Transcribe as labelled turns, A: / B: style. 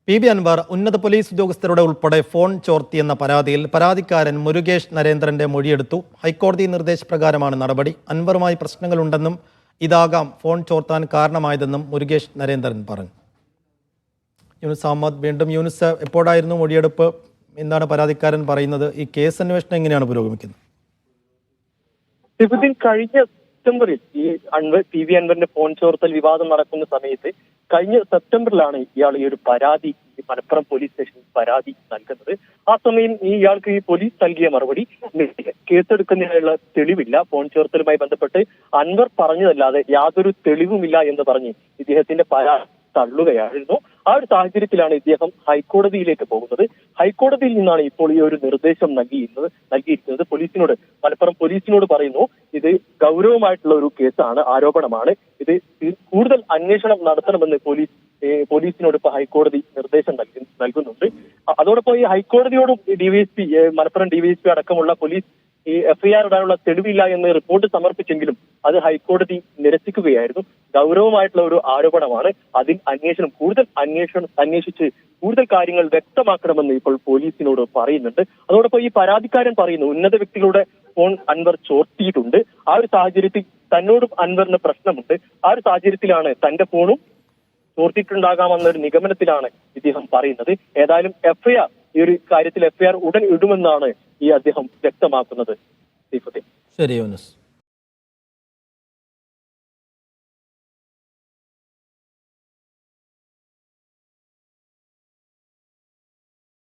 A: PB Anwar ഉന്നത police ഉദ്യോഗസ്ഥരുടെ ഉൾപ്പെടെ ഫോൺ ചോർത്തിയെന്ന പരാതിയിൽ പരാതിക്കാരൻ മുരുകേഷ് നരേന്ദ്രന്റെ മൊഴിയെടുത്തു. ഹൈക്കോടതി നിർദ്ദേശപ്രകാരമാണ് നടപടി. അൻവറുമായി പ്രശ്നങ്ങളുണ്ടെന്നും ഇതാകാം ഫോൺ ചോർത്താൻ കാരണമായതെന്നും മുരുകേഷ് നരേന്ദ്രൻ പറഞ്ഞു. യൂനുസ് അഹമ്മദ് വീണ്ടും. യൂനുസ്, എപ്പോഴായിരുന്നു മൊഴിയെടുപ്പ്? എന്താണ് പരാതിക്കാരൻ പറയുന്നത്? ഈ കേസ് അന്വേഷണം എങ്ങനെയാണ് പുരോഗമിക്കുന്നത്?
B: കഴിഞ്ഞ സെപ്റ്റംബറിൽ ഈ PB അൻവറിന്റെ ഫോൺ ചോർത്തൽ വിവാദം നടക്കുന്ന സമയത്ത് കഴിഞ്ഞ സെപ്റ്റംബറിലാണ് ഇയാൾ ഈ ഒരു പരാതി മലപ്പുറം പോലീസ് സ്റ്റേഷനിൽ പരാതി നൽകുന്നത്. ആ സമയം ഇയാൾക്ക് ഈ പോലീസ് നൽകിയ മറുപടി കേസെടുക്കുന്നതിനുള്ള തെളിവില്ല, ഫോൺ ചോർത്തലുമായി ബന്ധപ്പെട്ട് അൻവർ പറഞ്ഞതല്ലാതെ യാതൊരു തെളിവുമില്ല എന്ന് പറഞ്ഞ് ഇദ്ദേഹത്തിന്റെ പരാതി തള്ളുകയായിരുന്നു. ആ ഒരു സാഹചര്യത്തിലാണ് ഇദ്ദേഹം ഹൈക്കോടതിയിലേക്ക് പോകുന്നത്. ഹൈക്കോടതിയിൽ നിന്നാണ് ഇപ്പോൾ ഈ ഒരു നിർദ്ദേശം നൽകിയിരിക്കുന്നത്. മലപ്പുറം പോലീസിനോട് പറയുന്നു, ഇത് ഗൗരവമായിട്ടുള്ള ഒരു കേസാണ്, ആരോപണമാണ്, ഇത് കൂടുതൽ അന്വേഷണം നടത്തണമെന്ന് പോലീസിനോട് ഇപ്പൊ ഹൈക്കോടതി നിർദ്ദേശം നൽകുന്നുണ്ട്. അതോടൊപ്പം ഈ ഹൈക്കോടതിയോടും ഡിവൈഎസ്പി, മലപ്പുറം ഡിവൈഎസ്പി അടക്കമുള്ള പോലീസ് ഈ FIR ഇടാനുള്ള തെളിവില്ല എന്ന് റിപ്പോർട്ട് സമർപ്പിച്ചെങ്കിലും അത് ഹൈക്കോടതി നിരസിക്കുകയായിരുന്നു. ഗൗരവമായിട്ടുള്ള ഒരു ആരോപണമാണ്, അതിൽ കൂടുതൽ അന്വേഷിച്ച് കൂടുതൽ കാര്യങ്ങൾ വ്യക്തമാക്കണമെന്ന് ഇപ്പോൾ പോലീസിനോട് പറയുന്നുണ്ട്. അതോടൊപ്പം ഈ പരാതിക്കാരൻ പറയുന്നു, ഉന്നത വ്യക്തികളുടെ ഫോൺ അൻവർ ചോർത്തിയിട്ടുണ്ട്. ആ ഒരു സാഹചര്യത്തിൽ തന്നോടും അൻവറിന് പ്രശ്നമുണ്ട്. ആ ഒരു സാഹചര്യത്തിലാണ് തന്റെ ഫോണും ചോർത്തിയിട്ടുണ്ടാകാമെന്നൊരു നിഗമനത്തിലാണ് ഇദ്ദേഹം പറയുന്നത്. ഏതായാലും FIR, ഈ ഒരു കാര്യത്തിൽ FIR ഉടൻ ഇടുമെന്നാണ് അദ്ദേഹം വ്യക്തമാക്കുന്നത്.
A: ശരി യൂനുസ്.